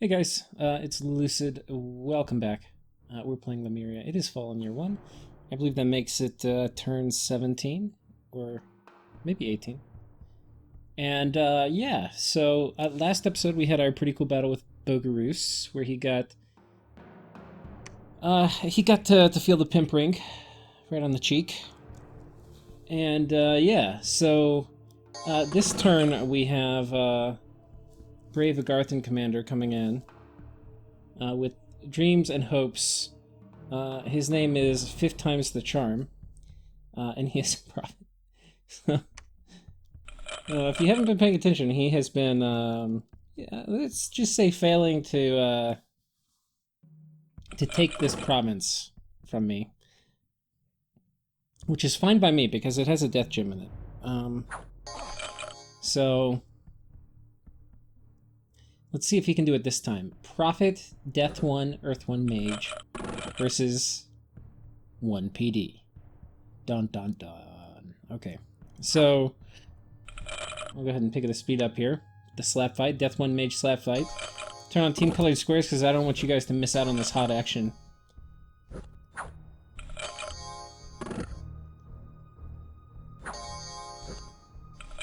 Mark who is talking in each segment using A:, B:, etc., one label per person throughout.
A: Hey guys, it's Lucid. Welcome back. We're playing Lemuria. It is fall in year 1. I believe that makes it turn 17, or maybe 18. And yeah, so last episode we had our pretty cool battle with Bogarus, where he got to feel the pimp ring right on the cheek. And yeah, so this turn we have brave Agarthan commander coming in with dreams and hopes. His name is 5 times the charm, and he is a prophet. If you haven't been paying attention, he has been, yeah, let's just say, failing to take this province from me, which is fine by me because it has a death gem in it. So let's see if he can do it this time. Prophet, Death 1, Earth 1 Mage versus 1 PD. Dun dun dun. Okay, so I'll go ahead and pick the speed up here. The slap fight, Death 1 Mage slap fight. Turn on team colored squares because I don't want you guys to miss out on this hot action.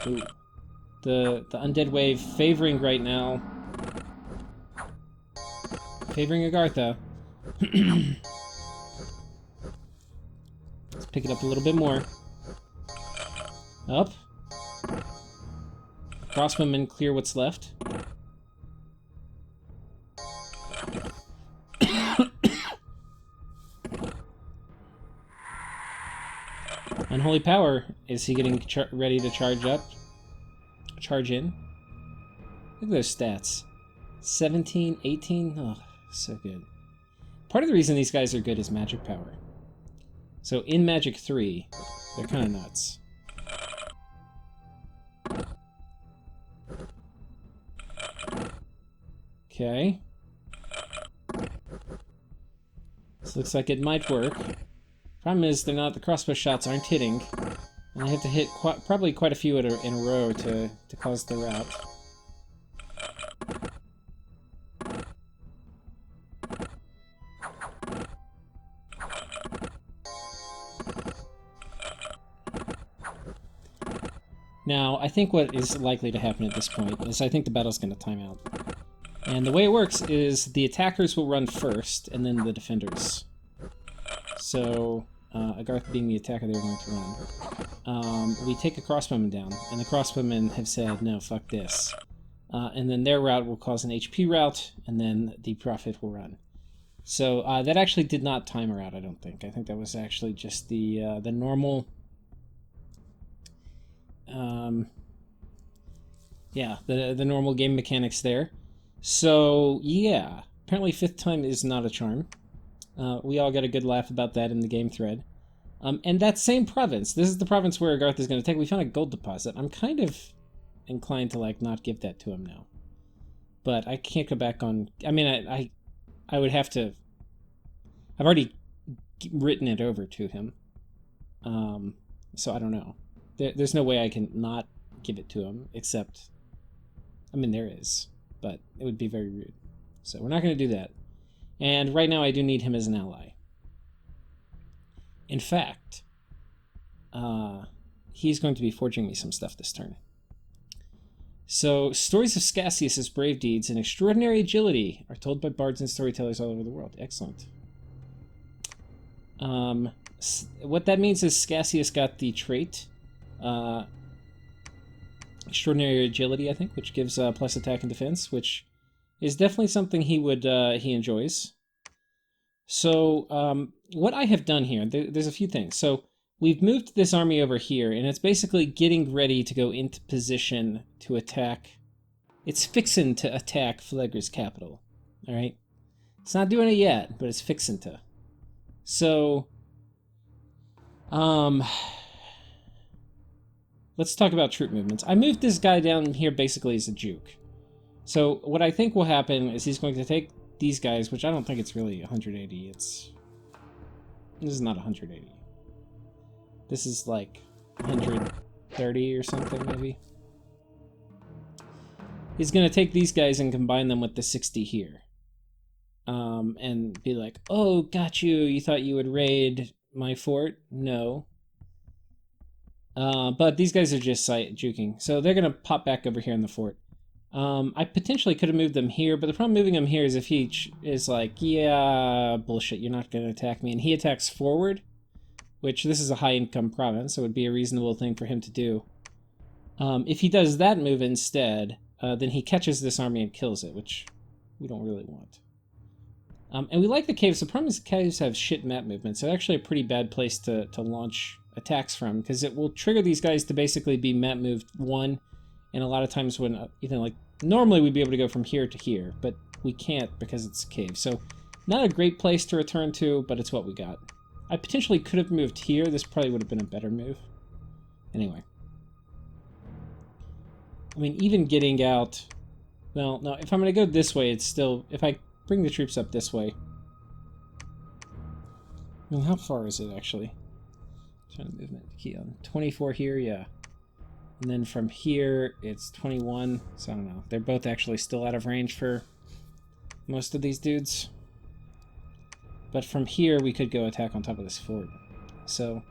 A: Ooh. The undead wave favoring right now. Favoring Agartha. Let's pick it up a little bit more. Up. Crossbowmen clear what's left. Unholy Power. Is he getting ready to charge up? Charge in? Look at those stats. 17, 18. Oh, so good. Part of the reason these guys are good is magic power. So in Magic 3, they're kind of nuts. Okay. This looks like it might work. Problem is, the crossbow shots aren't hitting. And I have to hit probably quite a few in a row to cause the rout. Now, I think what is likely to happen at this point is I think the battle's going to time out. And the way it works is the attackers will run first, and then the defenders. So, Agarth being the attacker, they're going to run. We take a crossbowman down, and the crossbowmen have said, no, fuck this. And then their rout will cause an HP rout, and then the prophet will run. So that actually did not time her out, I don't think. I think that was actually just the normal... yeah, the normal game mechanics there. So, yeah. Apparently 5th time is not a charm. We all got a good laugh about that in the game thread. And that same province, this is the province where Agarth is going to take. We found a gold deposit. I'm kind of inclined to, like, not give that to him now. But I can't go back on... I mean, I would have to... I've already written it over to him. So I don't know. There's no way I can not give it to him, except... I mean, there is. But it would be very rude. So we're not going to do that. And right now I do need him as an ally. In fact, he's going to be forging me some stuff this turn. So, stories of Scassius' brave deeds and extraordinary agility are told by bards and storytellers all over the world. Excellent. What that means is Scassius got the trait, extraordinary agility, I think, which gives plus attack and defense, which is definitely something he enjoys. So, what I have done here, there's a few things. So, we've moved this army over here, and it's basically getting ready to go into position to attack. It's fixin' to attack Phlegra's capital, alright? It's not doing it yet, but it's fixin' to. So, let's talk about troop movements. I moved this guy down here basically as a juke. So what I think will happen is he's going to take these guys, which I don't think it's really 180. This is not 180. This is like 130 or something, maybe. He's going to take these guys and combine them with the 60 here. And be like, oh, got you. You thought you would raid my fort? No. But these guys are just juking. So they're going to pop back over here in the fort. I potentially could have moved them here, but the problem moving them here is if he is like, yeah, bullshit, you're not going to attack me, and he attacks forward, which this is a high-income province, so it would be a reasonable thing for him to do. If he does that move instead, then he catches this army and kills it, which we don't really want. And we like the caves. The problem is the caves have shit map movement, so actually a pretty bad place to launch attacks from, because it will trigger these guys to basically be map moved 1, and a lot of times when, like, normally we'd be able to go from here to here, but we can't because it's a cave. So, not a great place to return to, but it's what we got. I potentially could have moved here. This probably would have been a better move. Anyway. I mean, even getting out... Well, no, if I'm going to go this way, it's still... If I bring the troops up this way... Well, how far is it, actually? Trying to movement key on 24 here, yeah. And then from here, it's 21, so I don't know. They're both actually still out of range for most of these dudes. But from here, we could go attack on top of this fort. So,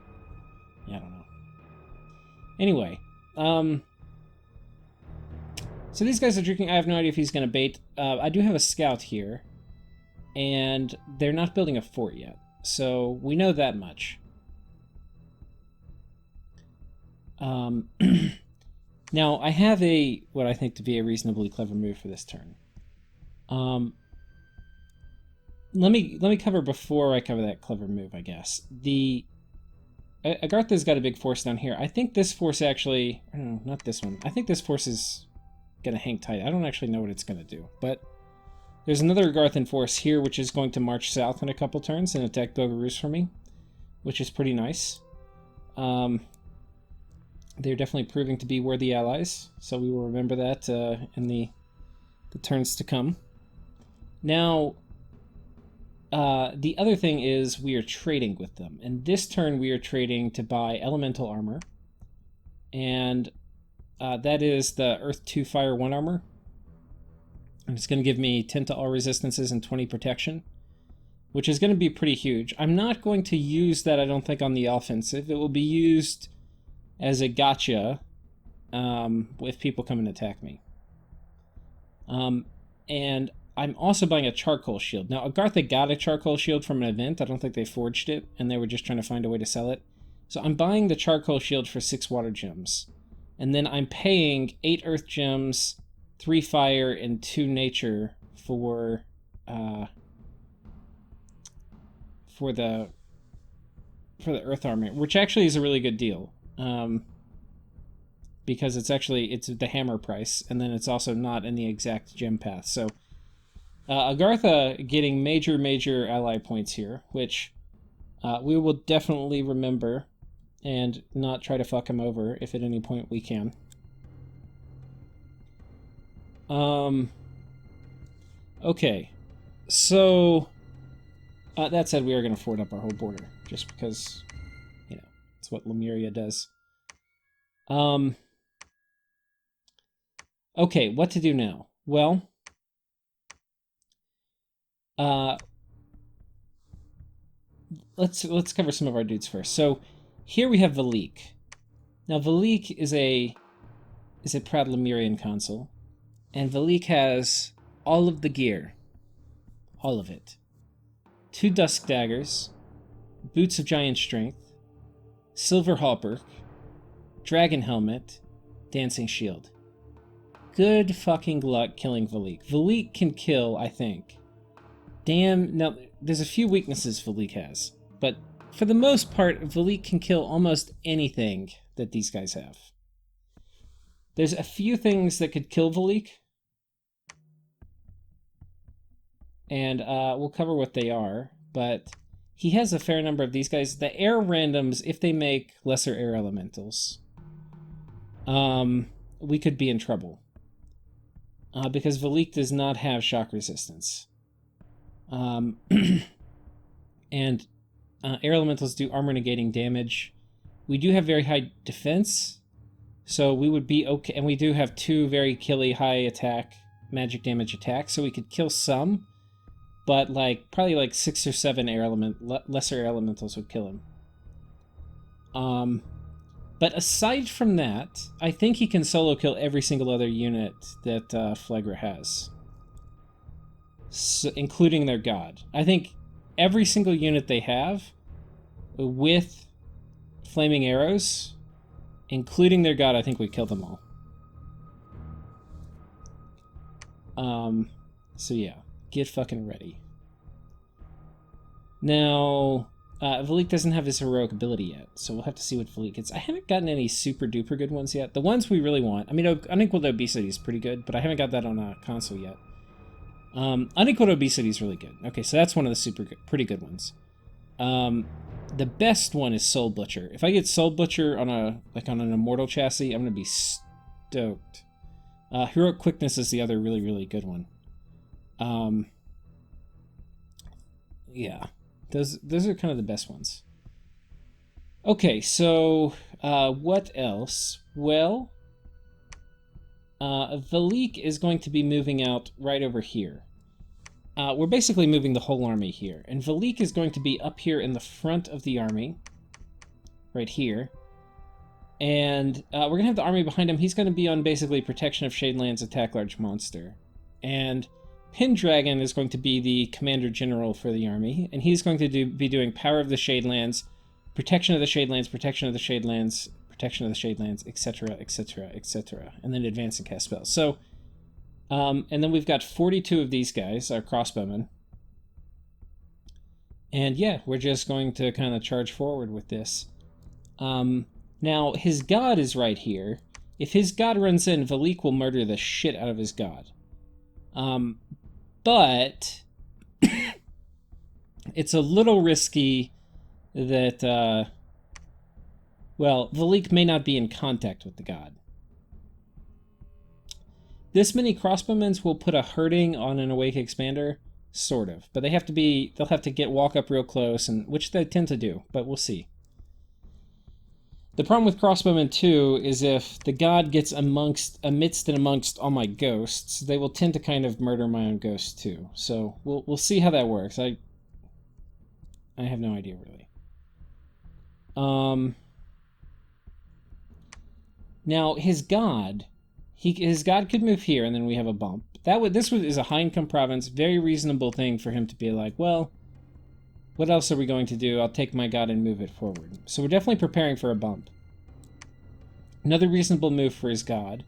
A: yeah, I don't know. Anyway, so these guys are drinking. I have no idea if he's going to bait. I do have a scout here, and they're not building a fort yet. So we know that much. Now, I have what I think to be a reasonably clever move for this turn. Let me cover before I cover that clever move, I guess. Agartha's got a big force down here. I think this force actually... No, not this one. I think this force is going to hang tight. I don't actually know what it's going to do, but there's another Agarthan force here, which is going to march south in a couple turns and attack Bogarus for me, which is pretty nice. They're definitely proving to be worthy allies, so we will remember that in the turns to come. Now, the other thing is we are trading with them. And this turn we are trading to buy elemental armor, and that is the Earth 2 Fire 1 armor. And it's going to give me 10 to all resistances and 20 protection, which is going to be pretty huge. I'm not going to use that, I don't think, on the offensive. It will be used as a gotcha if people come and attack me. And I'm also buying a charcoal shield. Now, Agartha got a charcoal shield from an event. I don't think they forged it, and they were just trying to find a way to sell it. So I'm buying the charcoal shield for 6 water gems. And then I'm paying 8 earth gems, 3 fire, and 2 nature for the earth armor, which actually is a really good deal. Because it's the hammer price, and then it's also not in the exact gem path. So Agartha getting major ally points here, which we will definitely remember and not try to fuck him over if at any point we can. Okay, so that said, we are going to fort up our whole border, just because, you know, it's what Lemuria does. Okay, what to do now? Well, let's cover some of our dudes first. So here we have Valik. Now Valik is a proud Lemurian consul, and Valik has all of the gear, all of it. 2 dusk daggers, boots of giant strength, silver hauberk, dragon helmet, dancing shield. Good fucking luck killing Valik. Valik can kill, I think. Damn, now, there's a few weaknesses Valik has, but for the most part, Valik can kill almost anything that these guys have. There's a few things that could kill Valik, and we'll cover what they are, but he has a fair number of these guys. The air randoms, if they make lesser air elementals, we could be in trouble. Because Valik does not have shock resistance. And air elementals do armor negating damage. We do have very high defense, So we would be okay. And we do have 2 very killy high attack, magic damage attacks, so we could kill some. But like probably like 6 or 7 lesser elementals would kill him. But aside from that, I think he can solo kill every single other unit that Phlegra has, so, including their god. I think every single unit they have with flaming arrows, including their god, I think we kill them all. So yeah, get fucking ready. Now, Valik doesn't have his heroic ability yet, so we'll have to see what Valik gets. I haven't gotten any super duper good ones yet. The ones we really want, I mean, Unequaled Obesity is pretty good, but I haven't got that on a console yet. Unequaled Obesity is really good. Okay, so that's one of the pretty good ones. The best one is Soul Butcher. If I get Soul Butcher on an Immortal chassis, I'm gonna be stoked. Heroic Quickness is the other really, really good one. Yeah. Those are kind of the best ones. Okay, so what else? Well, Valik is going to be moving out right over here. We're basically moving the whole army here. And Valik is going to be up here in the front of the army. Right here. And we're going to have the army behind him. He's going to be on basically Protection of Shadelands, Attack Large Monster. And Pendragon is going to be the Commander General for the army, and he's going to be doing Power of the Shadelands, Protection of the Shadelands, Protection of the Shadelands, Protection of the Shadelands, etc., etc., etc., and then advance and cast spells. So, and then we've got 42 of these guys, our crossbowmen. And yeah, we're just going to kind of charge forward with this. Now, his god is right here. If his god runs in, Valik will murder the shit out of his god. But it's a little risky that, well, Valik may not be in contact with the god. This many crossbowmen will put a hurting on an Awake Expander, sort of. But they'll have to walk up real close, and which they tend to do, but we'll see. The problem with crossbowmen, too, is if the god gets amidst and amongst all my ghosts, they will tend to kind of murder my own ghosts, too. So we'll see how that works. I have no idea, really. Now, his god could move here, and then we have a bump. This is a high-income province, very reasonable thing for him to be like, well, what else are we going to do? I'll take my god and move it forward. So we're definitely preparing for a bump. Another reasonable move for his god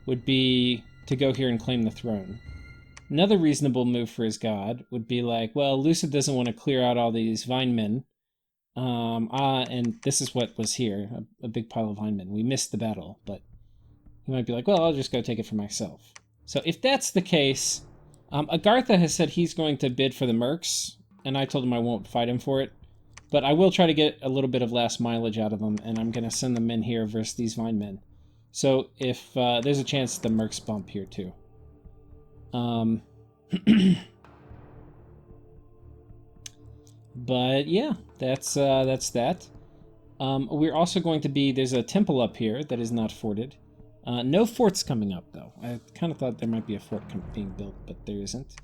A: would be to go here and claim the throne. Another reasonable move for his god would be like, well, Lucid doesn't want to clear out all these Vinemen. And this is what was here, a big pile of Vinemen. We missed the battle, but he might be like, well, I'll just go take it for myself. So if that's the case, Agartha has said he's going to bid for the Mercs, and I told him I won't fight him for it. But I will try to get a little bit of last mileage out of them, and I'm going to send them in here versus these Vinemen. So if there's a chance the Mercs bump here too. But yeah, that's that. We're also going to be, there's a temple up here that is not forted. No forts coming up, though. I kind of thought there might be a fort being built, but there isn't.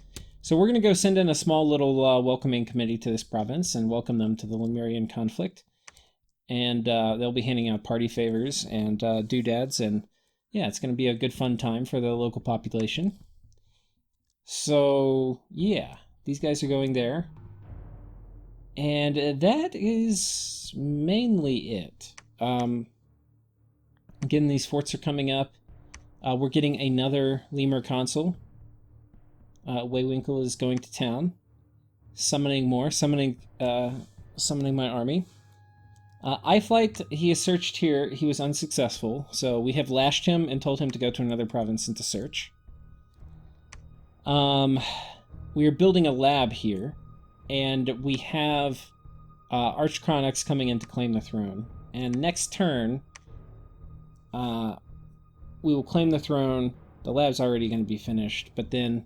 A: So we're going to go send in a small little welcoming committee to this province and welcome them to the Lemurian conflict. And they'll be handing out party favors and doodads. And yeah, it's going to be a good fun time for the local population. So yeah, these guys are going there. And that is mainly it. Again, these forts are coming up. We're getting another Lemur consul. Waywinkle is going to town, summoning my army. iFlight, he has searched here. He was unsuccessful, so we have lashed him and told him to go to another province and to search. We are building a lab here, and we have Archchronix coming in to claim the throne. And next turn, we will claim the throne. The lab's already going to be finished, but then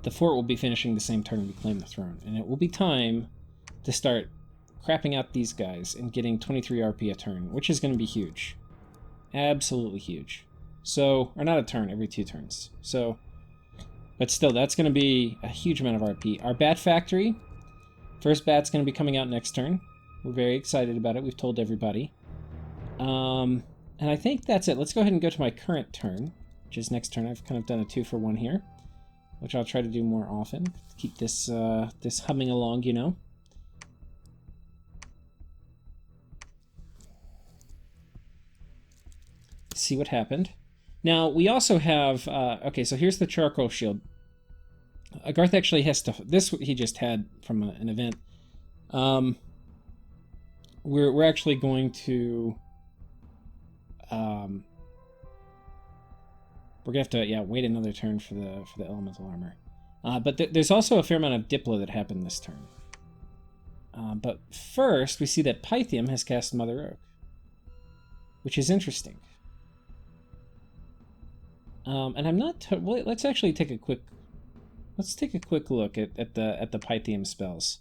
A: the fort will be finishing the same turn we claim the throne, and it will be time to start crapping out these guys and getting 23 RP a turn, which is going to be huge. Absolutely huge. So, or not a turn, every 2 turns. So, but still, that's going to be a huge amount of RP. Our bat factory, first bat's going to be coming out next turn. We're very excited about it. We've told everybody. And I think that's it. Let's go ahead and go to my current turn, which is next turn. I've kind of done a 2-for-1 here, which I'll try to do more often. Keep this this humming along, you know. See what happened. Now, we also have... okay, so here's the charcoal shield. Agarthan actually has to... This he just had from an event. We're actually going to... we're gonna have to wait another turn for the elemental armor. But there's also a fair amount of Diplo that happened this turn. But first, we see that Pythium has cast Mother Oak, which is interesting. And I'm not. Well, let's actually take a quick. Let's take a quick look at the Pythium spells.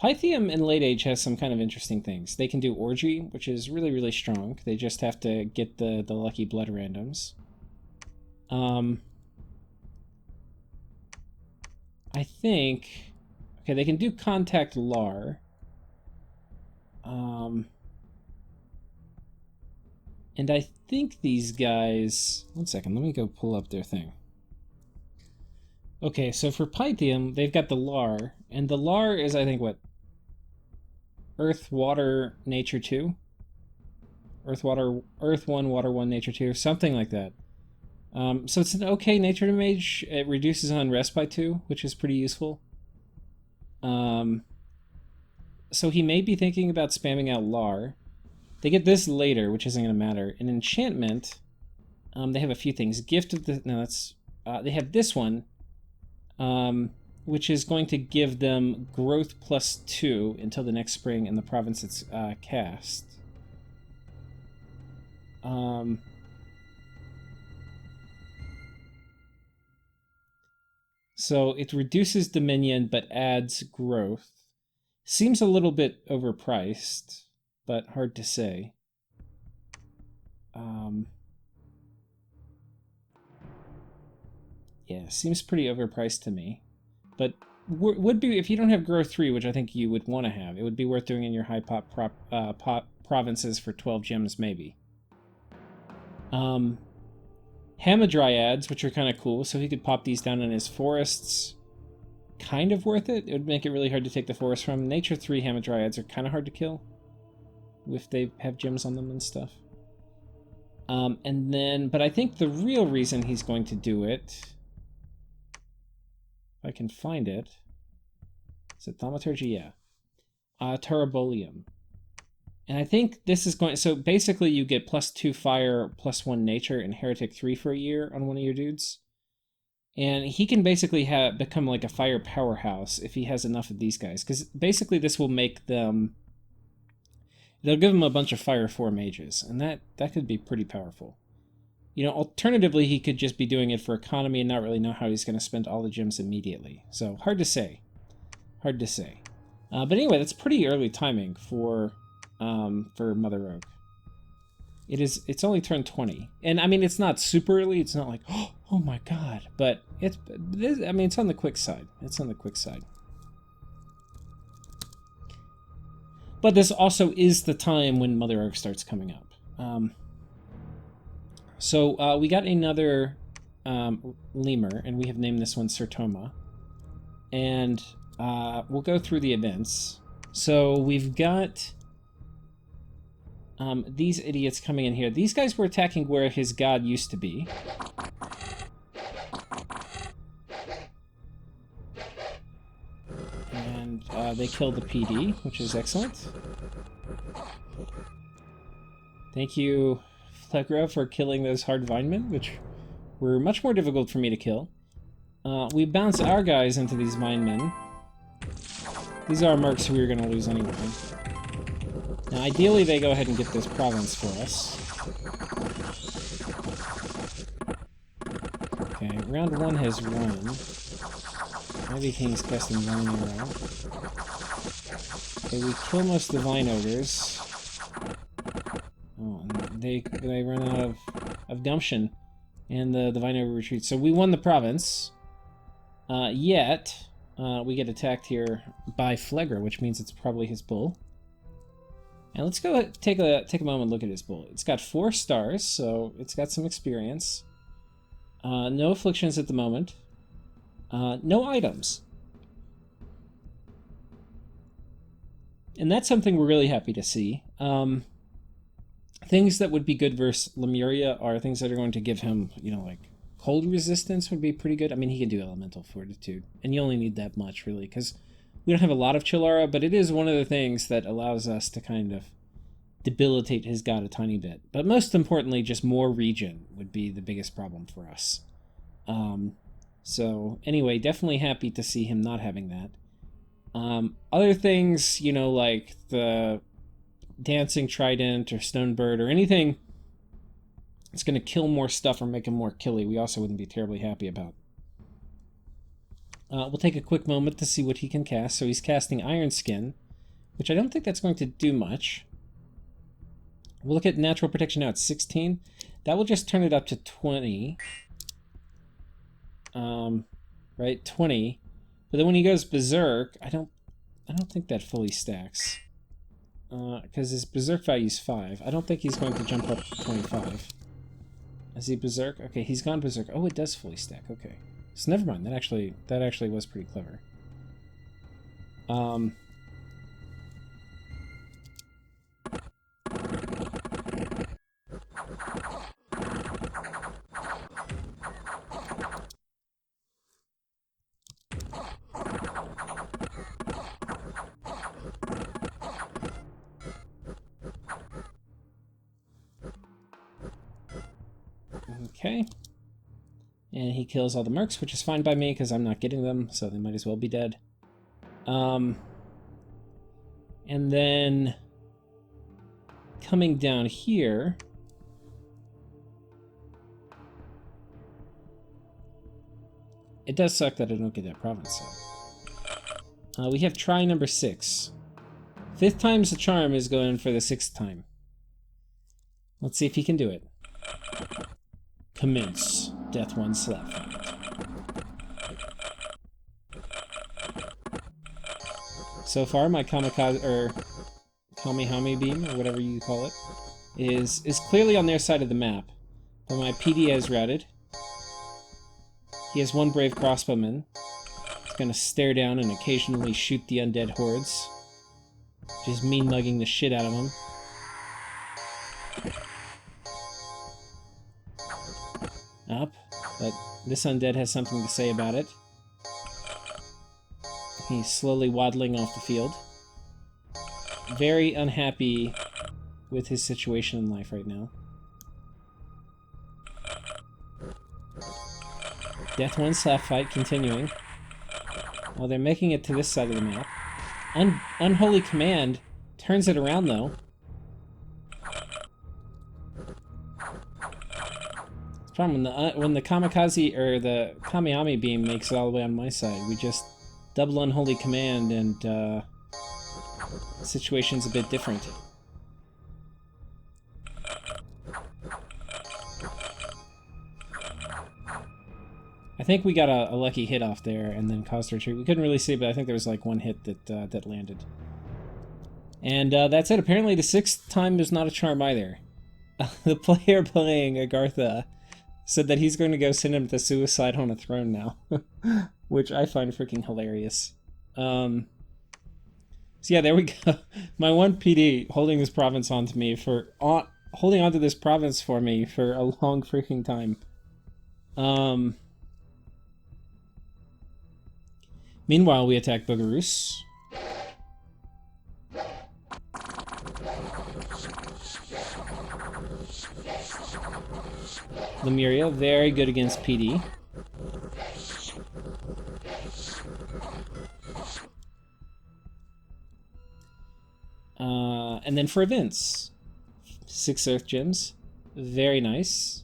A: Pythium in late age has some kind of interesting things. They can do Orgy, which is really, really strong. They just have to get the lucky blood randoms. I think... Okay, they can do Contact Lar. And I think these guys... One second, let me go pull up their thing. Okay, so for Pythium, they've got the Lar. And the Lar is, I think, what? Earth, Water, Nature 2? Earth 1, Water 1, Nature 2, something like that. So it's an okay Nature Mage. It reduces Unrest by 2, which is pretty useful. So he may be thinking about spamming out Lar. They get this later, which isn't going to matter. In Enchantment, they have a few things. Gift of the... No, that's... they have this one, which is going to give them growth plus 2 until the next spring in the province it's cast. So it reduces Dominion but adds growth. Seems a little bit overpriced, but hard to say. Yeah, seems pretty overpriced to me. But would be, if you don't have Growth 3, which I think you would want to have, it would be worth doing in your high pop provinces for 12 gems, maybe. Hamadryads, which are kind of cool, so he could pop these down in his forests. Kind of worth it. It would make it really hard to take the forest from. Nature 3 Hamadryads are kind of hard to kill if they have gems on them and stuff. And then, but I think the real reason he's going to do it, if I can find it, is it Thaumaturgy? Yeah. Terabolium. And I think this is going... So basically you get +2 fire, +1 nature, and heretic 3 for a year on one of your dudes. And he can basically become like a fire powerhouse if he has enough of these guys. Because basically this will make them... They'll give him a bunch of fire 4 mages. And that could be pretty powerful. You know, alternatively, he could just be doing it for economy and not really know how he's going to spend all the gems immediately. So, hard to say. Hard to say. But anyway, that's pretty early timing for Mother Oak. It's only turned 20. And, I mean, it's not super early. It's not like, oh my god. But, it's on the quick side. It's on the quick side. But this also is the time when Mother Oak starts coming up. So we got another lemur, and we have named this one Sertoma. And we'll go through the events. So we've got these idiots coming in here. These guys were attacking where his god used to be. And they killed the PD, which is excellent. Thank you, Flegra, for killing those hard vinemen, which were much more difficult for me to kill. We bounce our guys into these vinemen. These are mercs who we were going to lose anyway. Now, ideally, they go ahead and get this province for us. Okay, round 1 has run. Ivy King's casting Vine Arrow. Okay, we kill most of the Vine Ogres. Oh, and they run out of gumption. And the Vine Ogre retreats. So we won the province. Yet, we get attacked here by Phlegra, which means it's probably his bull. And let's go take a moment and look at his bull. It's got 4 stars, so it's got some experience. No afflictions at the moment. No items. And that's something we're really happy to see. Things that would be good versus Lemuria are things that are going to give him, you know, like cold resistance would be pretty good. I mean, he can do elemental fortitude, and you only need that much, really, because we don't have a lot of Chillara, but it is one of the things that allows us to kind of debilitate his god a tiny bit. But most importantly, just more regen would be the biggest problem for us. So anyway, definitely happy to see him not having that. Other things, you know, like the Dancing Trident or Stonebird or anything that's going to kill more stuff or make him more killy, we also wouldn't be terribly happy about. We'll take a quick moment to see what he can cast. So he's casting Iron Skin, which I don't think that's going to do much. We'll look at Natural Protection now at 16. That will just turn it up to 20. Right, 20. But then when he goes Berserk, I don't think that fully stacks. Because his Berserk value is 5. I don't think he's going to jump up to 25. Is he Berserk? Okay, he's gone Berserk. Oh, it does fully stack. Okay. So never mind. That actually was pretty clever. Okay. And he kills all the mercs, which is fine by me because I'm not getting them, so they might as well be dead. And then coming down here, it does suck that I don't get that province. So. We have try number 6. 5th time's the charm is going for the 6th time. Let's see if he can do it. Commence. Death one slap fight. So far, my kamikaze or Kamihami beam or whatever you call it is clearly on their side of the map, but my PD is routed. He has 1 brave crossbowman. He's gonna stare down and occasionally shoot the undead hordes, just mean mugging the shit out of him. Up, but this undead has something to say about it. He's slowly waddling off the field. Very unhappy with his situation in life right now. Death one slap fight continuing. Well, they're making it to this side of the map. Unholy Command turns it around though. Problem when the kamikaze or the Kamiyami beam makes it all the way on my side, we just double Unholy Command and the situation's a bit different. I think we got a lucky hit off there and then caused a retreat. We couldn't really see, but I think there was like 1 hit that landed. And that's it. Apparently the 6th time is not a charm either. The player playing Agarthan said that he's going to go send him to suicide on a throne now, which I find freaking hilarious. So yeah, there we go. My one PD holding this province onto me holding onto this province for me for a long freaking time. Meanwhile, we attack Boogaroos. Lemuria, very good against PD. And then for events, 6 Earth Gems, very nice.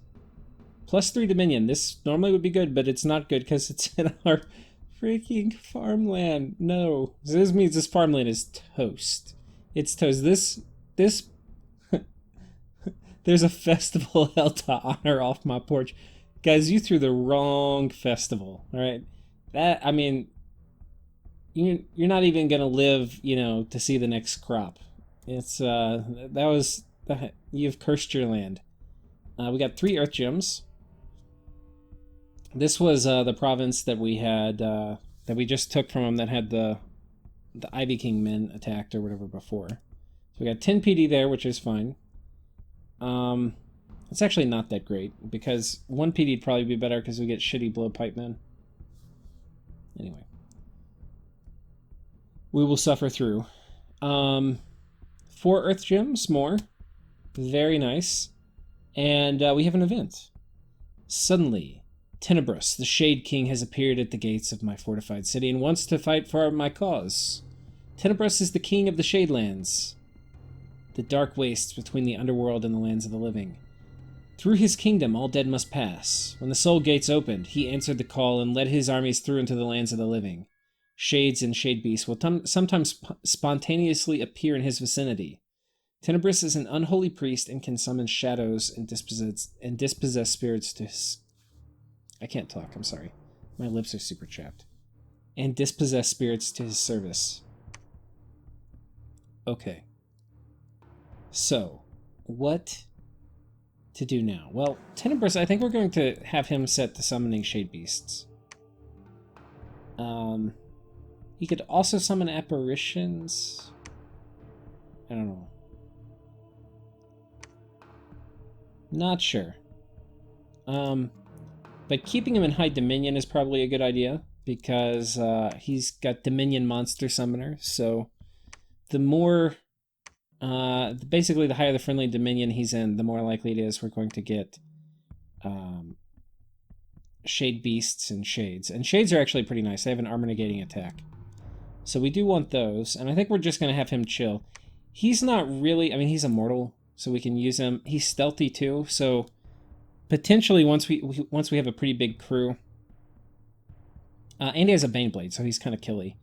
A: +3 Dominion. This normally would be good, but it's not good because it's in our freaking farmland. No. So this means this farmland is toast. It's toast. This there's a festival held to honor off my porch. Guys, you threw the wrong festival. All right. That, I mean, you're not even going to live, to see the next crop. It's you've cursed your land. We got 3 earth gems. This was the province that we had that we just took from them that had the Ivy King men attacked or whatever before. So we got 10 PD there, which is fine. It's actually not that great because 1 PD would probably be better because we get shitty blowpipe men. Anyway, we will suffer through. 4 earth gems more, very nice, and we have an event. Suddenly, Tenebrous, the Shade King, has appeared at the gates of my fortified city and wants to fight for my cause. Tenebrous is the king of the Shadelands, the dark wastes between the underworld and the lands of the living. Through his kingdom, all dead must pass. When the soul gates opened, he answered the call and led his armies through into the lands of the living. Shades and shade beasts will sometimes spontaneously appear in his vicinity. Tenebrous is an unholy priest and can summon shadows and dispossess spirits to his... I can't talk, I'm sorry. My lips are super chapped. And dispossess spirits to his service. Okay. So, what to do now? Well, Tenebrous, I think we're going to have him set to summoning shade beasts. He could also summon apparitions. I don't know. Not sure. But keeping him in High Dominion is probably a good idea, because he's got Dominion Monster Summoner, so the more... basically, the higher the friendly Dominion he's in, the more likely it is we're going to get Shade Beasts and Shades. And Shades are actually pretty nice. They have an armor-negating attack. So we do want those, and I think we're just going to have him chill. He's not really... I mean, he's immortal, so we can use him. He's stealthy, too, so... Potentially, once we have a pretty big crew, and he has a Baneblade, so he's kind of killy.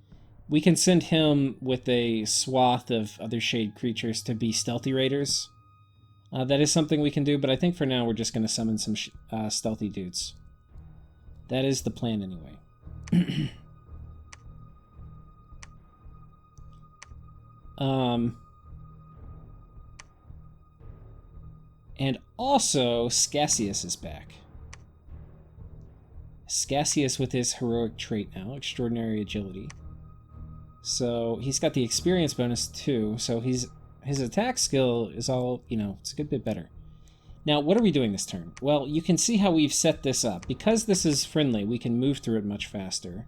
A: We can send him with a swath of other shade creatures to be stealthy raiders. That is something we can do, but I think for now we're just going to summon some stealthy dudes. That is the plan anyway. And also, Scassius is back. Scassius with his heroic trait now, Extraordinary Agility. So he's got the experience bonus too, so his attack skill is all, it's a good bit better. Now, what are we doing this turn? Well, you can see how we've set this up. Because this is friendly, we can move through it much faster,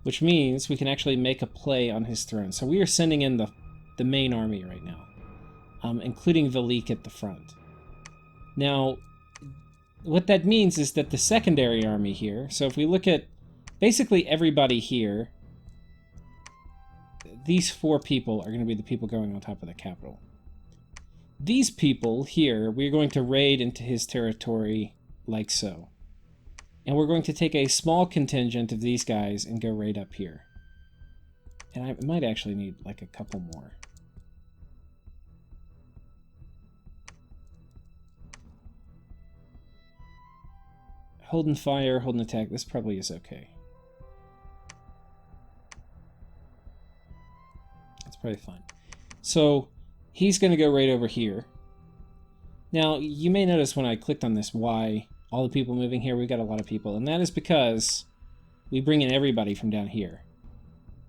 A: which means we can actually make a play on his throne. So we are sending in the main army right now, including Valik at the front. Now, what that means is that the secondary army here, so if we look at basically everybody here, these 4 people are going to be the people going on top of the capital. These people here, we're going to raid into his territory like so. And we're going to take a small contingent of these guys and go raid up here. And I might actually need like a couple more. Holding fire, holding attack, this probably is okay. That's probably fine. So, he's going to go right over here. Now, you may notice when I clicked on this why all the people moving here, we've got a lot of people. And that is because we bring in everybody from down here.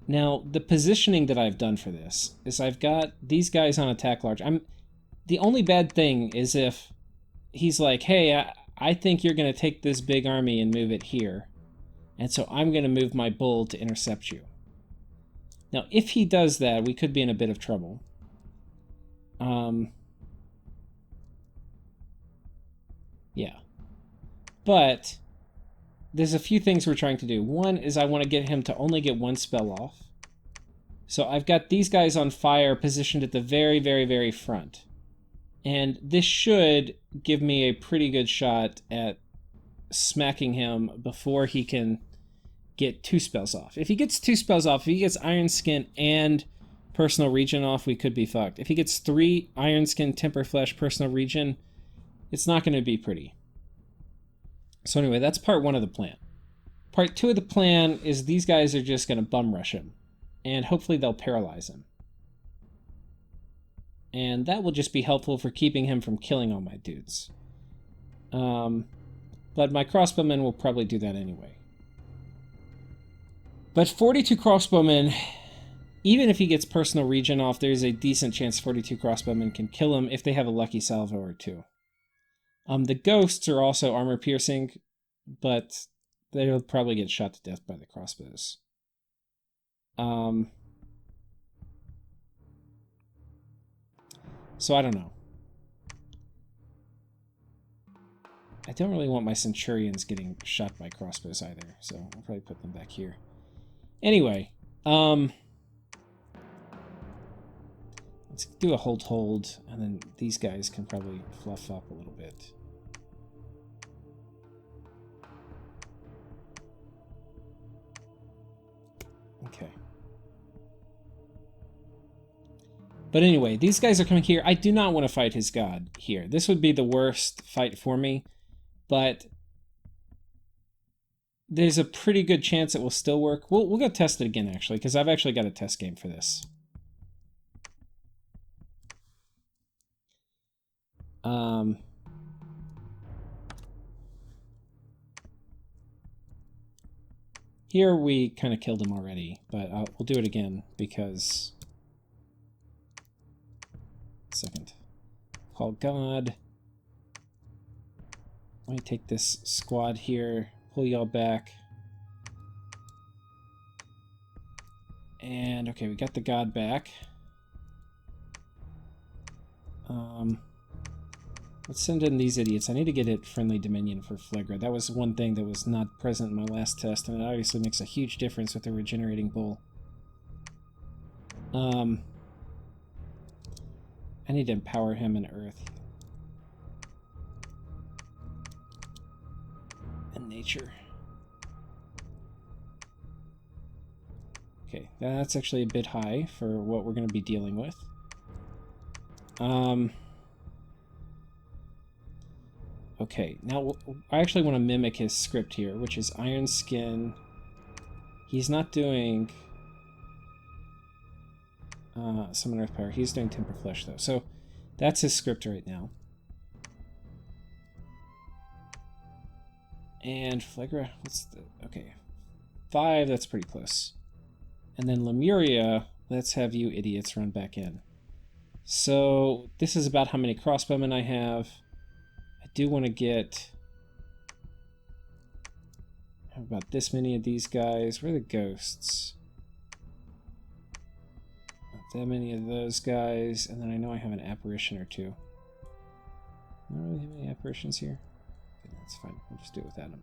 A: Now, the positioning that I've done for this is I've got these guys on attack large. The only bad thing is if he's like, hey, I think you're going to take this big army and move it here. And so I'm going to move my bull to intercept you. Now, if he does that, we could be in a bit of trouble. Yeah. But there's a few things we're trying to do. One is I want to get him to only get 1 spell off. So I've got these guys on fire positioned at the very, very, very front. And this should give me a pretty good shot at smacking him before he can get 2 spells off. If he gets 2 spells off, if he gets Iron Skin and Personal Regen off, we could be fucked. If he gets 3 Iron Skin, Temper Flesh, Personal Regen, it's not going to be pretty. So anyway, that's part 1 of the plan. Part 2 of the plan is these guys are just going to bum rush him. And hopefully they'll paralyze him. And that will just be helpful for keeping him from killing all my dudes. But my crossbowmen will probably do that anyway. But 42 crossbowmen, even if he gets Personal Regen off, there's a decent chance 42 crossbowmen can kill him if they have a lucky salvo or 2. The ghosts are also armor piercing, but they'll probably get shot to death by the crossbows. So I don't know. I don't really want my Centurions getting shot by crossbows either, so I'll probably put them back here. Anyway, let's do a hold, and then these guys can probably fluff up a little bit. Okay. But anyway, these guys are coming here. I do not want to fight his god here. This would be the worst fight for me, but there's a pretty good chance it will still work. We'll go test it again, actually, because I've actually got a test game for this. Here we kind of killed him already, but we'll do it again because... Second. Call God. Let me take this squad here, pull y'all back. And, okay, we got the God back. Let's send in these idiots. I need to get it Friendly Dominion for Phlegra. That was one thing that was not present in my last test, and it obviously makes a huge difference with the Regenerating Bull. I need to empower him in Earth. And Nature. Okay, that's actually a bit high for what we're going to be dealing with. Okay, now I actually want to mimic his script here, which is Iron Skin. He's not doing Summon Earth Power. He's doing Temper Flesh, though. So that's his script right now. And Phlegra, what's the... Okay, 5, that's pretty close. And then Lemuria, let's have you idiots run back in. So this is about how many crossbowmen I have. I do want to get... How about this many of these guys? Where are the ghosts? Not that many of those guys. And then I know I have an apparition or 2. I don't really have any apparitions here. Okay, that's fine. We'll just do it without them.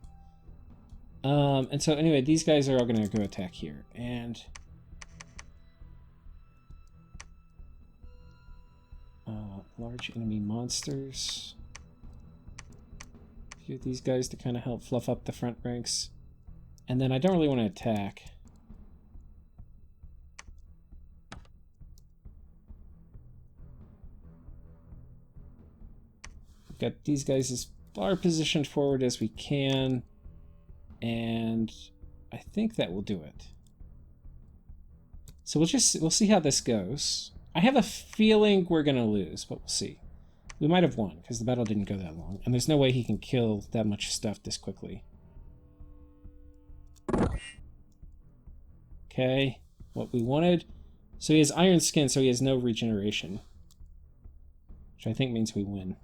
A: And so anyway, these guys are all going to go attack here. And... large enemy monsters. A few of these guys to kind of help fluff up the front ranks. And then I don't really want to attack. We've got these guys as far positioned forward as we can. And I think that will do it. So we'll see how this goes. I have a feeling we're going to lose, but we'll see. We might have won, because the battle didn't go that long. And there's no way he can kill that much stuff this quickly. Okay, what we wanted. So he has Iron Skin, so he has no regeneration. Which I think means we win.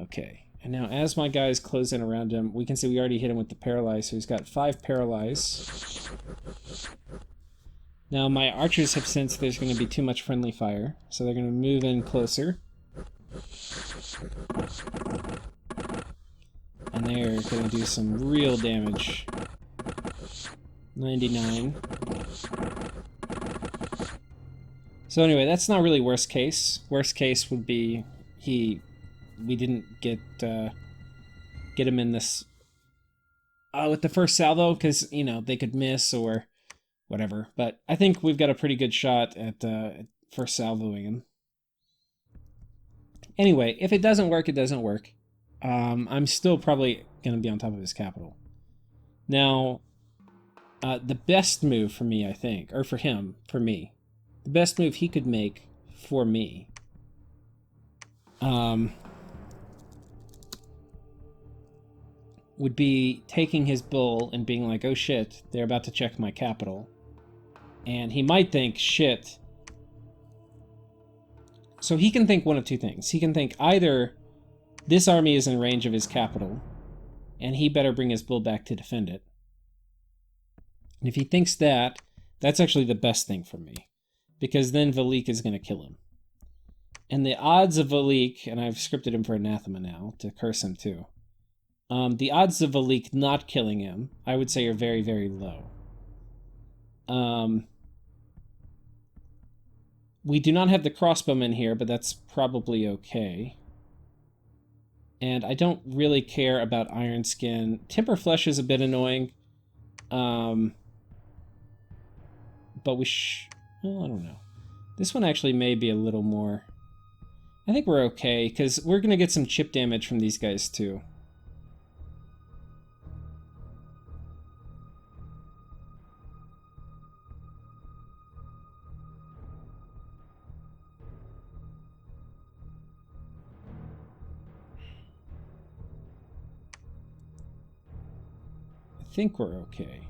A: Okay, and now as my guys close in around him, we can see we already hit him with the Paralyze, so he's got 5 Paralyze. Now my archers have sensed there's going to be too much friendly fire, so they're going to move in closer. And they're going to do some real damage. 99. So anyway, that's not really worst case. Worst case would be we didn't get get him in this with the first salvo, because, you know, they could miss or whatever. But I think we've got a pretty good shot at first salvoing him. Anyway, if it doesn't work, it doesn't work. I'm still probably going to be on top of his capital. Now, the best move for me, I think, or for him, for me, the best move he could make for me, would be taking his bull and being like, oh shit, they're about to check my capital. And he might think, shit. So he can think one of two things. He can think either this army is in range of his capital, and he better bring his bull back to defend it. And if he thinks that, that's actually the best thing for me, because then Valik is going to kill him. And the odds of Valik, and I've scripted him for anathema now, to curse him too, the odds of Valik not killing him, I would say, are very, very low. We do not have the crossbowmen here, but that's probably okay. And I don't really care about Iron Skin. Temper Flesh is a bit annoying. But we well, I don't know. This one actually may be a little more... I think we're okay, because we're going to get some chip damage from these guys too. I think we're okay.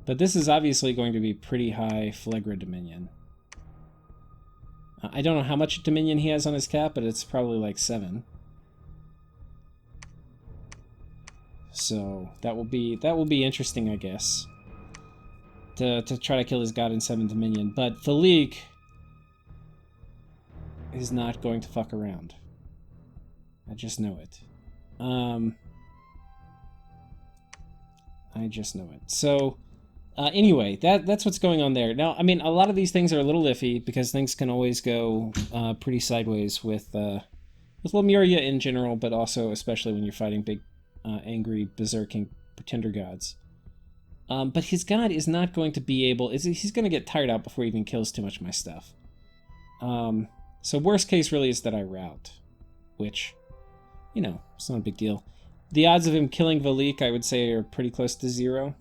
A: But this is obviously going to be pretty high Phlegra Dominion. I don't know how much Dominion he has on his cap, but it's probably like 7. So that will be interesting, I guess. To try to kill his god in 7 Dominion. But Philique is not going to fuck around. I just know it. I just know it. So, anyway, that's what's going on there. Now, I mean, a lot of these things are a little iffy, because things can always go pretty sideways with Lemuria in general, but also especially when you're fighting big, angry, berserking pretender gods. But his god is not going to be able... He's going to get tired out before he even kills too much of my stuff. So worst case really is that I rout, which... You know, it's not a big deal. The odds of him killing Valik, I would say, are pretty close to 0,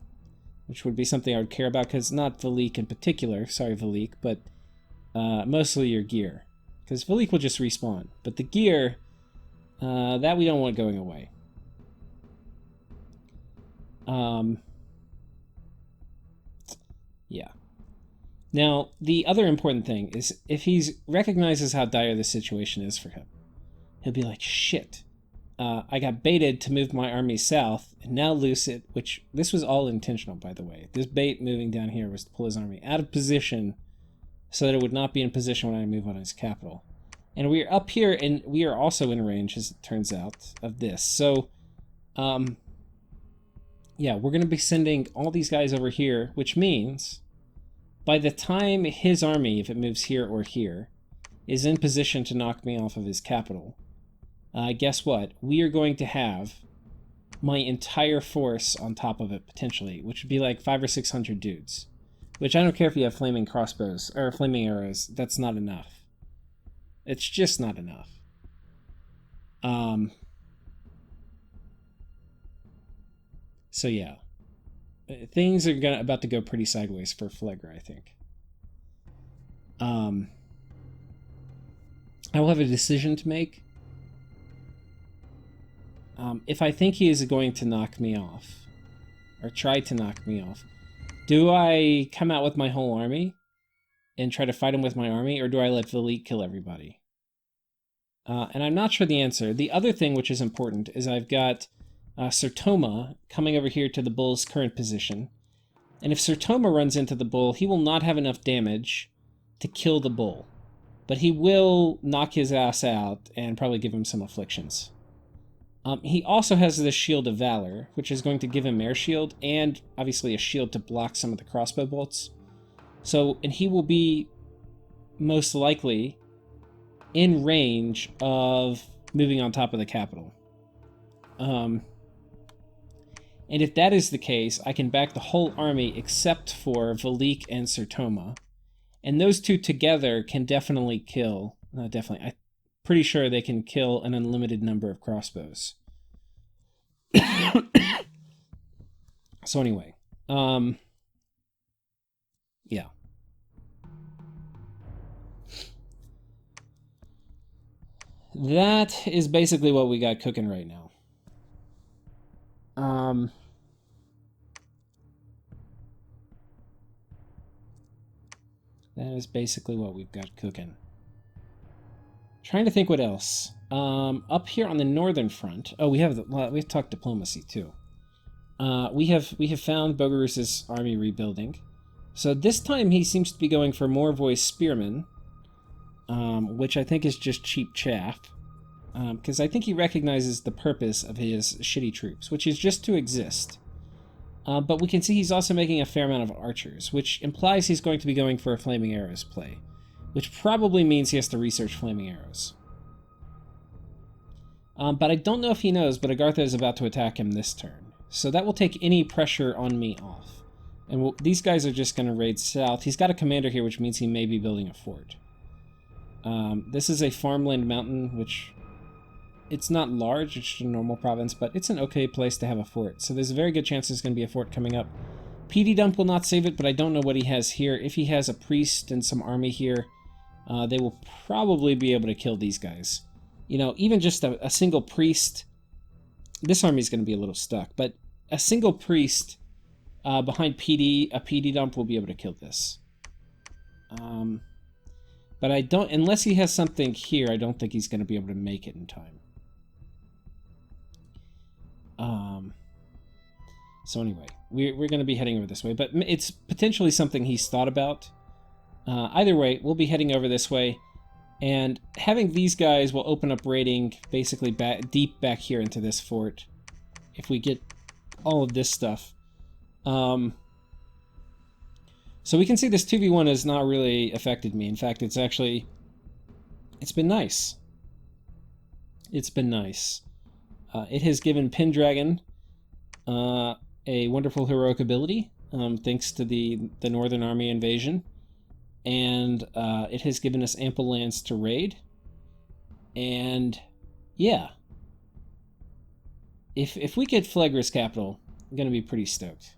A: which would be something I would care about, because not Valik in particular, sorry Valik, but mostly your gear. Because Valik will just respawn. But the gear, that we don't want going away. Yeah. Now, the other important thing is, if he recognizes how dire the situation is for him, he'll be like, shit. I got baited to move my army south, and now lose it, which, this was all intentional, by the way. This bait moving down here was to pull his army out of position so that it would not be in position when I move on his capital. And we are up here, and we are also in range, as it turns out, of this. So, yeah, we're going to be sending all these guys over here, which means by the time his army, if it moves here or here, is in position to knock me off of his capital, guess what? We are going to have my entire force on top of it, potentially, which would be like 500 or 600 dudes. Which, I don't care if you have flaming crossbows, or flaming arrows, that's not enough. It's just not enough. So yeah. Things are about to go pretty sideways for Phlegra, I think. I will have a decision to make. If I think he is going to knock me off, or try to knock me off, do I come out with my whole army and try to fight him with my army, or do I let Valik kill everybody? And I'm not sure the answer. The other thing which is important is I've got Sertoma coming over here to the bull's current position. And if Sertoma runs into the bull, he will not have enough damage to kill the bull. But he will knock his ass out and probably give him some afflictions. He also has the Shield of Valor, which is going to give him air shield, and obviously a shield to block some of the crossbow bolts. So, and he will be most likely in range of moving on top of the capital. And if that is the case, I can back the whole army except for Valik and Sertoma. And those two together can definitely kill... definitely. I'm pretty sure they can kill an unlimited number of crossbows. So anyway. Yeah. That is basically what we got cooking right now. That is basically what we've got cooking. Trying to think what else. Up here on the northern front. Oh, we've talked diplomacy too. We have found Bogarus's army rebuilding. So this time he seems to be going for more voice spearmen, which I think is just cheap chaff. Because I think he recognizes the purpose of his shitty troops, which is just to exist. But we can see he's also making a fair amount of archers, which implies he's going to be going for a flaming arrows play, which probably means he has to research flaming arrows. But I don't know if he knows, but Agartha is about to attack him this turn. So that will take any pressure on me off. And these guys are just going to raid south. He's got a commander here, which means he may be building a fort. This is a farmland mountain, which... It's not large, it's just a normal province, but it's an okay place to have a fort. So there's a very good chance there's going to be a fort coming up. PD Dump will not save it, but I don't know what he has here. If he has a priest and some army here, they will probably be able to kill these guys. You know, even just a single priest... This army's going to be a little stuck, but a single priest behind a PD Dump will be able to kill this. But I don't... Unless he has something here, I don't think he's going to be able to make it in time. So anyway, we're going to be heading over this way, but it's potentially something he's thought about. Either way, we'll be heading over this way, and having these guys will open up raiding basically deep back here into this fort, if we get all of this stuff. So we can see this 2v1 has not really affected me. In fact, it's been nice. It's been nice. It has given Pendragon a wonderful heroic ability, thanks to the Northern Army invasion. And it has given us ample lands to raid. And, yeah. If we get Phlegra's capital, I'm going to be pretty stoked.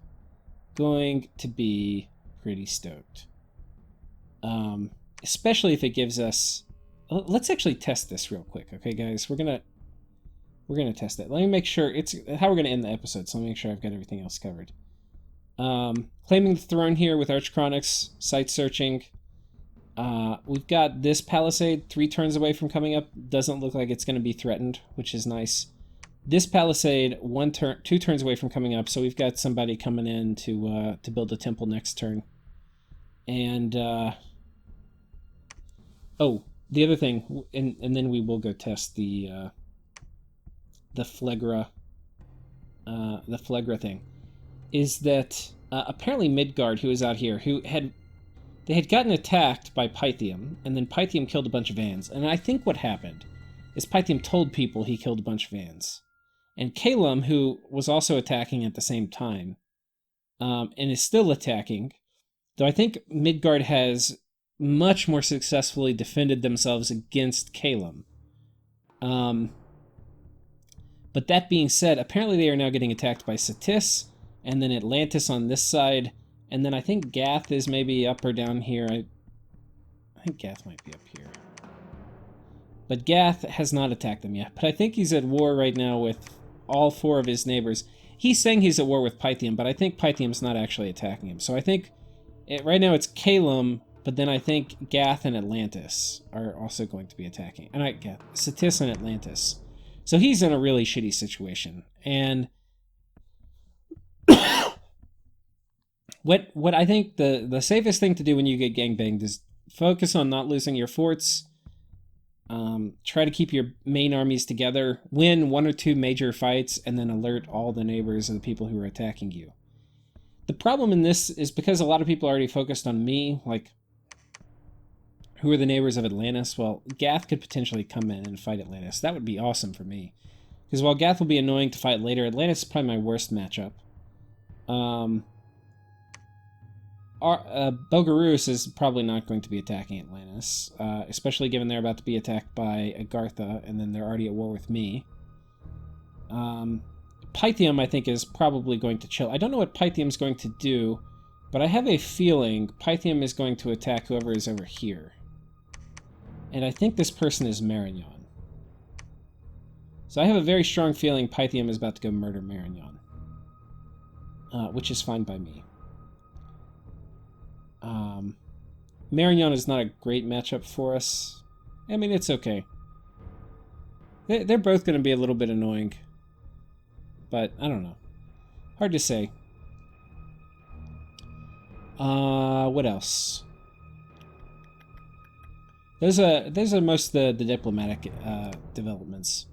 A: Especially if it gives us... Let's actually test this real quick, okay, guys? We're gonna test it. Let me make sure it's how we're gonna end the episode, so let me make sure I've got everything else covered. Claiming the throne here with Archchronics, site searching. We've got this palisade 3 turns away from coming up. Doesn't look like it's gonna be threatened, which is nice. This palisade 2 turns away from coming up, so we've got somebody coming in to build a temple next turn. And oh, the other thing, and then we will go test the Phlegra thing, is that apparently Midgard, who is out here, they had gotten attacked by Pythium, and then Pythium killed a bunch of Vans. And I think what happened is Pythium told people he killed a bunch of Vans. And Calum, who was also attacking at the same time, and is still attacking, though I think Midgard has much more successfully defended themselves against Calum. But that being said, apparently they are now getting attacked by Satis, and then Atlantis on this side, and then I think Gath is maybe up or down here. I think Gath might be up here. But Gath has not attacked them yet. But I think he's at war right now with all 4 of his neighbors. He's saying he's at war with Pythium, but I think Pythium's not actually attacking him. So I think right now it's Calum, but then I think Gath and Atlantis are also going to be attacking. And Satis and Atlantis. So he's in a really shitty situation. And what I think the safest thing to do when you get gangbanged is focus on not losing your forts. Try to keep your main armies together. Win 1 or 2 major fights, and then alert all the neighbors of the people who are attacking you. The problem in this is because a lot of people are already focused on me. Like, Who are the neighbors of Atlantis? Well, Gath could potentially come in and fight Atlantis. That would be awesome for me. Because while Gath will be annoying to fight later, Atlantis is probably my worst matchup. Bogarus is probably not going to be attacking Atlantis, especially given they're about to be attacked by Agartha, and then they're already at war with me. Pythium, I think, is probably going to chill. I don't know what Pythium's going to do, but I have a feeling Pythium is going to attack whoever is over here. And I think this person is Marignon. So I have a very strong feeling Pythium is about to go murder Marignon. Which is fine by me. Marignon is not a great matchup for us. I mean, it's okay. They're both going to be a little bit annoying. But, I don't know. Hard to say. What else? Those are most of the diplomatic developments.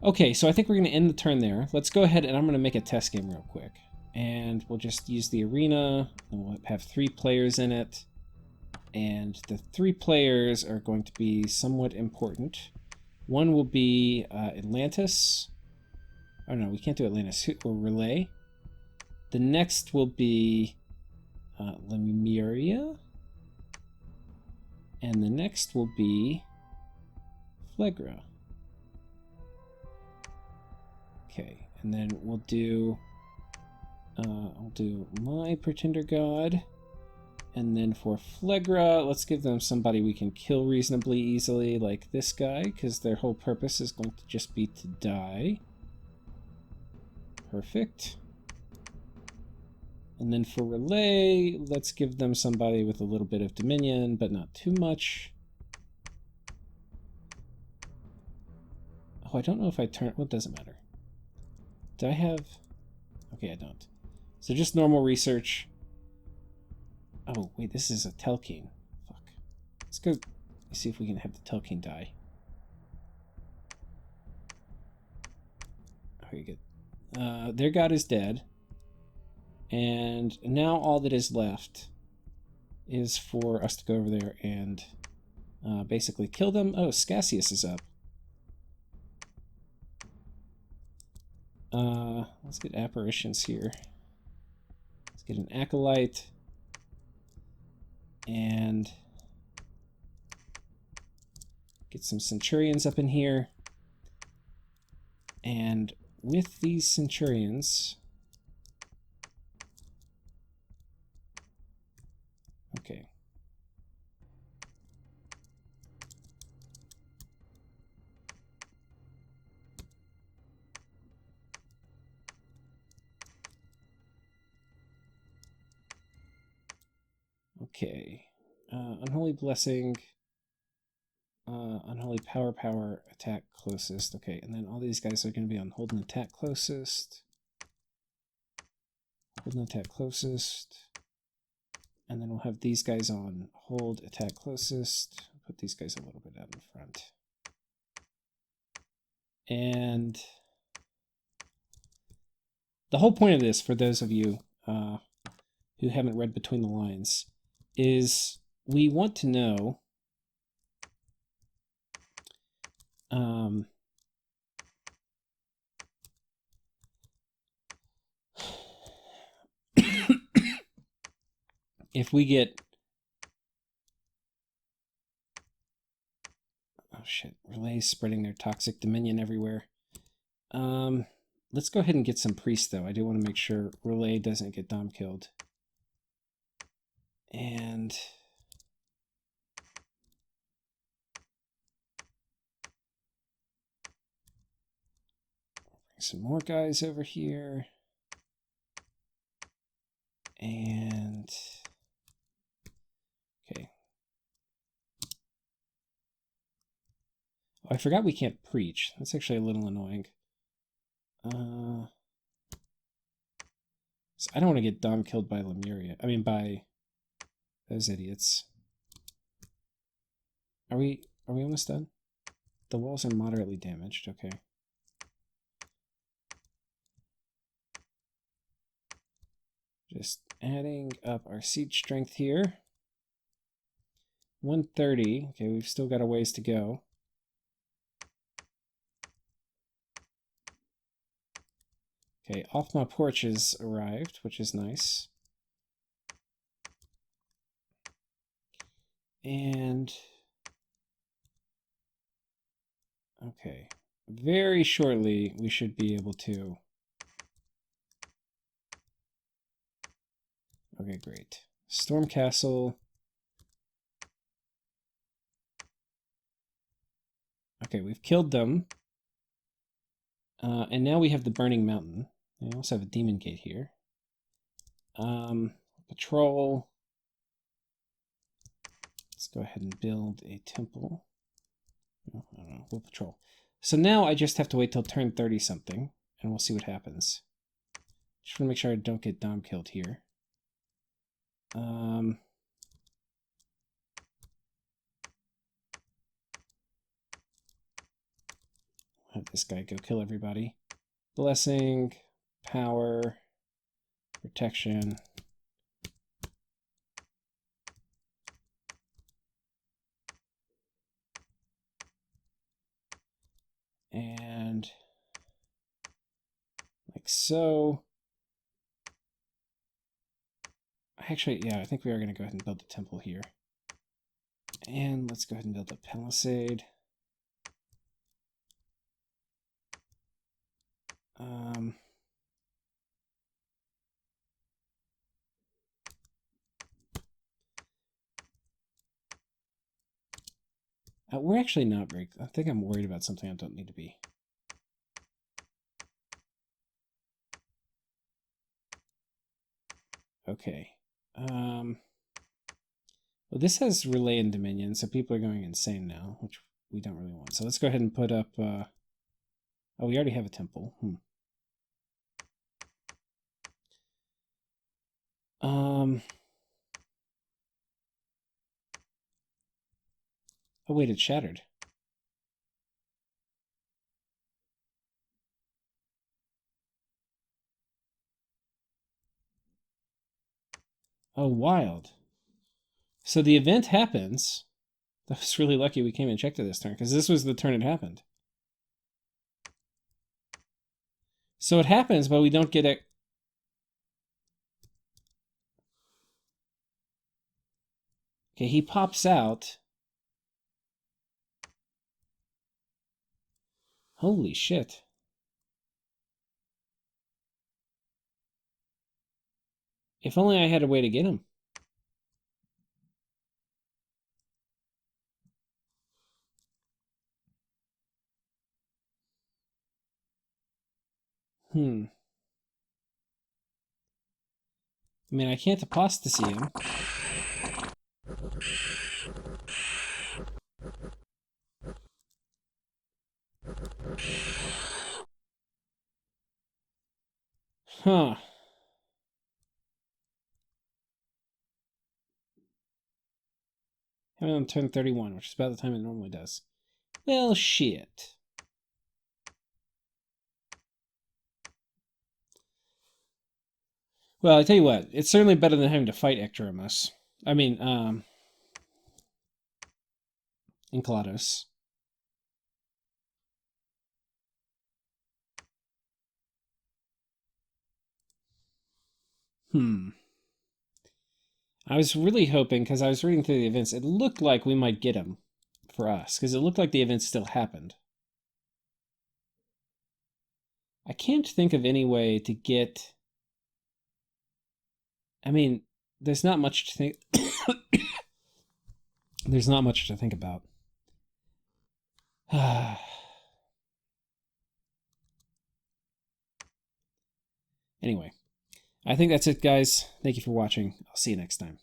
A: Okay, so I think we're going to end the turn there. Let's go ahead and I'm going to make a test game real quick. And we'll just use the arena, and we'll have 3 players in it. And the 3 players are going to be somewhat important. One will be Atlantis. Oh no, we can't do Atlantis. Or Relay. The next will be Lemuria. And the next will be Phlegra. Okay, and then we'll do I'll do my Pretender God. And then for Phlegra, let's give them somebody we can kill reasonably easily, like this guy, because their whole purpose is going to just be to die. Perfect. And then for Relay, let's give them somebody with a little bit of Dominion, but not too much. Oh, I don't know if I turn... Well, it doesn't matter. Do I have... Okay, I don't. So just normal research. Oh, wait, this is a Telkine. Fuck. Let's go see if we can have the Telkine die. Okay, good. Their god is dead. And now all that is left is for us to go over there and basically kill them. Oh, Scassius is up. Let's get apparitions here. Let's get an acolyte. And get some centurions up in here. And with these centurions... Okay. Okay. Unholy Blessing. Unholy Power, attack closest. Okay, and then all these guys are going to be on hold and attack closest. Hold and attack closest. And then we'll have these guys on hold, attack closest. Put these guys a little bit out in front. And the whole point of this, for those of you who haven't read between the lines, is we want to know if we get... Oh shit, Relay's spreading their toxic dominion everywhere. Let's go ahead and get some priests though. I do want to make sure Relay doesn't get Dom killed. And... bring some more guys over here. And... okay. Oh, I forgot we can't preach. That's actually a little annoying. So I don't want to get Dom killed by Lemuria. I mean, by those idiots. Are we almost done? The walls are moderately damaged. Okay. Just adding up our siege strength here. 1:30. Okay, we've still got a ways to go. Okay, Off My Porch has arrived, which is nice. And okay, very shortly we should be able to. Okay, great. Storm Castle. Okay, we've killed them. And now we have the Burning Mountain. We also have a Demon Gate here. Patrol. Let's go ahead and build a temple. Oh, I don't know, we'll patrol. So now I just have to wait till turn 30 something, and we'll see what happens. Just want to make sure I don't get Dom killed here. Have this guy go kill everybody. Blessing, power, protection. And like so. Actually, yeah, I think we are going to go ahead and build the temple here. And let's go ahead and build a palisade. We're actually not very... I think I'm worried about something I don't need to be. Okay. Well, this has Relay and Dominion, so people are going insane now, which we don't really want. So let's go ahead and put up... Oh, we already have a temple. Oh, wait, it shattered. Oh, wild. So the event happens. That was really lucky we came and checked it this turn, because this was the turn it happened. So it happens, but we don't get it. Okay, he pops out. Holy shit. If only I had a way to get him. I mean, I can't apostasy him. Huh. Having on turn 31, which is about the time it normally does. Well, shit. Well, I tell you what, it's certainly better than having to fight Ectoromus. I mean, Enceladus. I was really hoping, because I was reading through the events, it looked like we might get him for us, because it looked like the event still happened. I can't think of any way to get... I mean, there's not much to think... there's not much to think about. Anyway, I think that's it, guys. Thank you for watching. I'll see you next time.